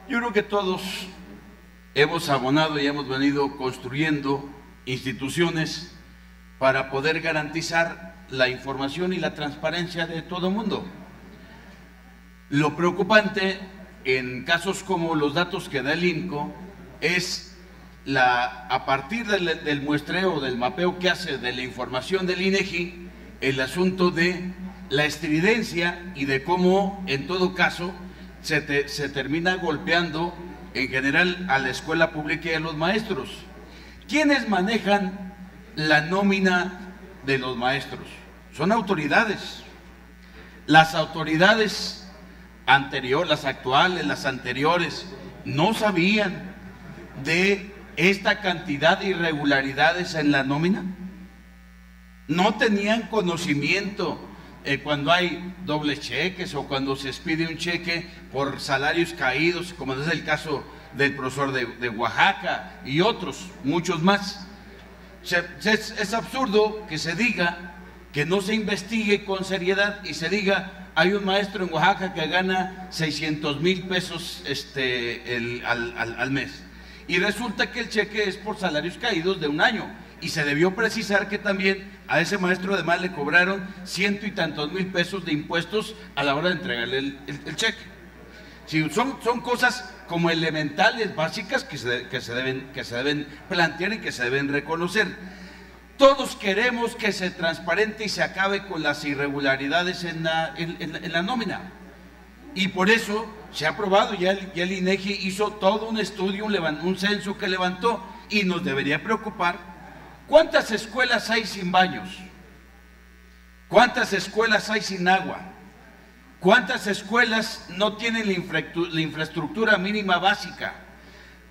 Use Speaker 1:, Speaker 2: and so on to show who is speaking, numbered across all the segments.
Speaker 1: Yo creo que todos hemos abonado y hemos venido construyendo instituciones para poder garantizar la información y la transparencia de todo el mundo. Lo preocupante en casos como los datos que da el INCO es a partir del muestreo, del mapeo que hace de la información del INEGI, el asunto de la estridencia y de cómo en todo caso se termina golpeando en general a la escuela pública y a los maestros. ¿Quiénes manejan la nómina de los maestros? Son autoridades. Las autoridades anteriores, las actuales, las anteriores, no sabían de esta cantidad de irregularidades en la nómina. No tenían conocimiento cuando hay dobles cheques o cuando se expide un cheque por salarios caídos, como es el caso del profesor de Oaxaca y otros, muchos más. Es absurdo que se diga, que no se investigue con seriedad y se diga, hay un maestro en Oaxaca que gana 600,000 pesos al mes. Y resulta que el cheque es por salarios caídos de un año. Y se debió precisar que también a ese maestro además le cobraron 100 y tantos mil pesos de impuestos a la hora de entregarle el cheque. Sí, son cosas como elementales, básicas, que se deben plantear y que se deben reconocer. Todos queremos que se transparente y se acabe con las irregularidades en la nómina. Y por eso se ha aprobado, ya el INEGI hizo todo un estudio, un censo que levantó, y nos debería preocupar. ¿Cuántas escuelas hay sin baños? ¿Cuántas escuelas hay sin agua? ¿Cuántas escuelas no tienen la infraestructura mínima básica?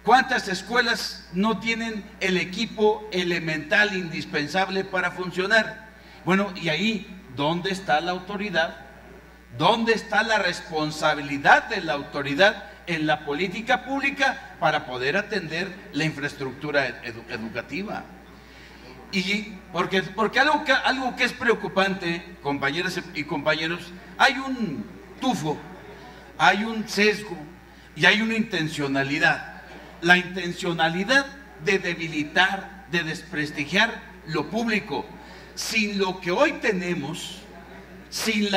Speaker 1: ¿Cuántas escuelas no tienen el equipo elemental indispensable para funcionar? Bueno, y ahí, ¿dónde está la autoridad? ¿Dónde está la responsabilidad de la autoridad en la política pública para poder atender la infraestructura educativa? Y porque algo que es preocupante, compañeras y compañeros, hay un tufo, hay un sesgo y hay una intencionalidad. La intencionalidad de debilitar, de desprestigiar lo público. Sin lo que hoy tenemos, sin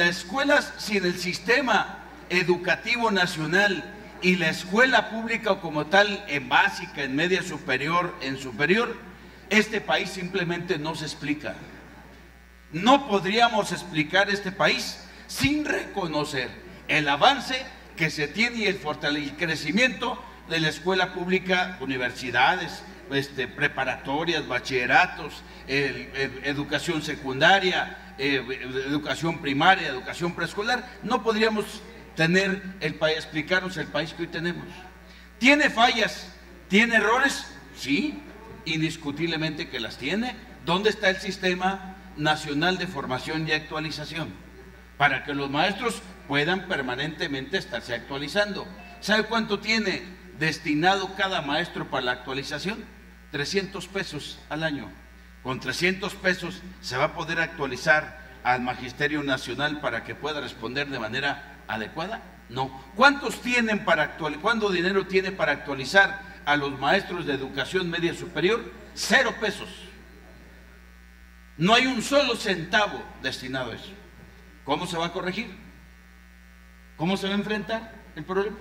Speaker 1: escuelas, sin el sistema educativo nacional y la escuela pública como tal, en básica, en media superior, en superior, este país simplemente no se explica. No podríamos explicar este país sin reconocer el avance que se tiene y el crecimiento de la escuela pública, universidades, preparatorias, bachilleratos, educación secundaria, educación primaria, educación preescolar. No podríamos explicarnos el país que hoy tenemos. ¿Tiene fallas? ¿Tiene errores? Sí, indiscutiblemente que las tiene. ¿Dónde está el Sistema Nacional de Formación y Actualización? Para que los maestros puedan permanentemente estarse actualizando. ¿Sabe cuánto tiene destinado cada maestro para la actualización? 300 pesos al año. Con 300 pesos se va a poder actualizar al Magisterio Nacional para que pueda responder de manera adecuada. No. ¿Cuánto dinero tiene para actualizar a los maestros de educación media superior? 0 pesos. No hay un solo centavo destinado a eso. ¿Cómo se va a corregir? ¿Cómo se va a enfrentar el problema?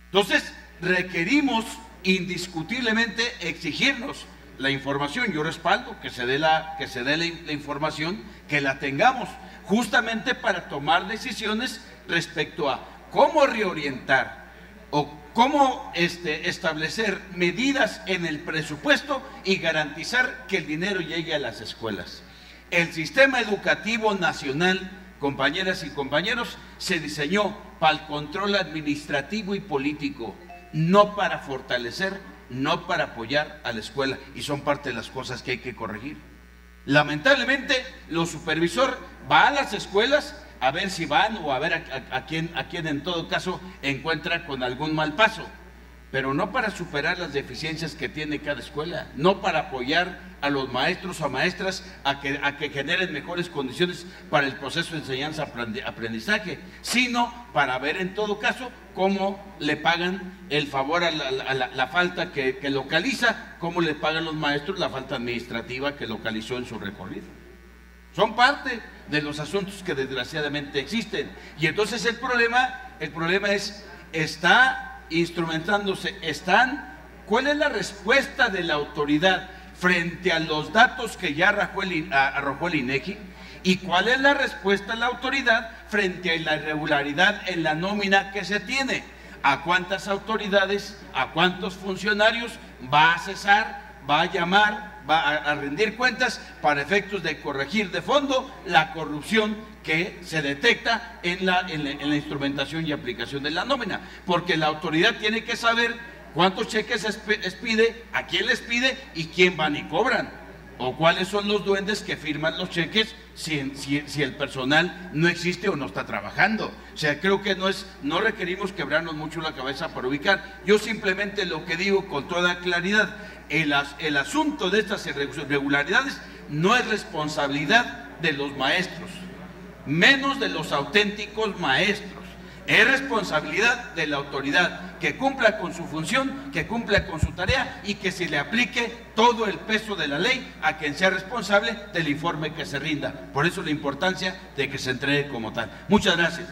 Speaker 1: Entonces, requerimos indiscutiblemente exigirnos la información. Yo respaldo que se dé la información, que la tengamos, justamente para tomar decisiones respecto a cómo reorientar o cómo establecer medidas en el presupuesto y garantizar que el dinero llegue a las escuelas. El sistema educativo nacional, compañeras y compañeros, se diseñó para el control administrativo y político, no para fortalecer, no para apoyar a la escuela, y son parte de las cosas que hay que corregir. Lamentablemente, el supervisor va a las escuelas a ver si van o a ver a quién en todo caso encuentra con algún mal paso. pero no para superar las deficiencias que tiene cada escuela, no para apoyar a los maestros o maestras a que generen mejores condiciones para el proceso de enseñanza-aprendizaje, sino para ver en todo caso cómo le pagan el favor a la falta que localiza, cómo le pagan los maestros la falta administrativa que localizó en su recorrido. Son parte de los asuntos que desgraciadamente existen. Y entonces el problema es, está instrumentándose, ¿cuál es la respuesta de la autoridad frente a los datos que ya arrojó el INEGI? ¿Y cuál es la respuesta de la autoridad frente a la irregularidad en la nómina que se tiene? ¿A cuántas autoridades, a cuántos funcionarios va a cesar, va a llamar, va a rendir cuentas para efectos de corregir de fondo la corrupción que se detecta en la instrumentación y aplicación de la nómina? Porque la autoridad tiene que saber cuántos cheques pide, a quién les pide y quién van y cobran, o cuáles son los duendes que firman los cheques si el personal no existe o no está trabajando. O sea, creo que no requerimos quebrarnos mucho la cabeza para ubicar. Yo simplemente lo que digo con toda claridad, el asunto de estas irregularidades no es responsabilidad de los maestros, menos de los auténticos maestros. Es responsabilidad de la autoridad que cumpla con su función, que cumpla con su tarea y que se le aplique todo el peso de la ley a quien sea responsable del informe que se rinda. Por eso la importancia de que se entregue como tal. Muchas gracias.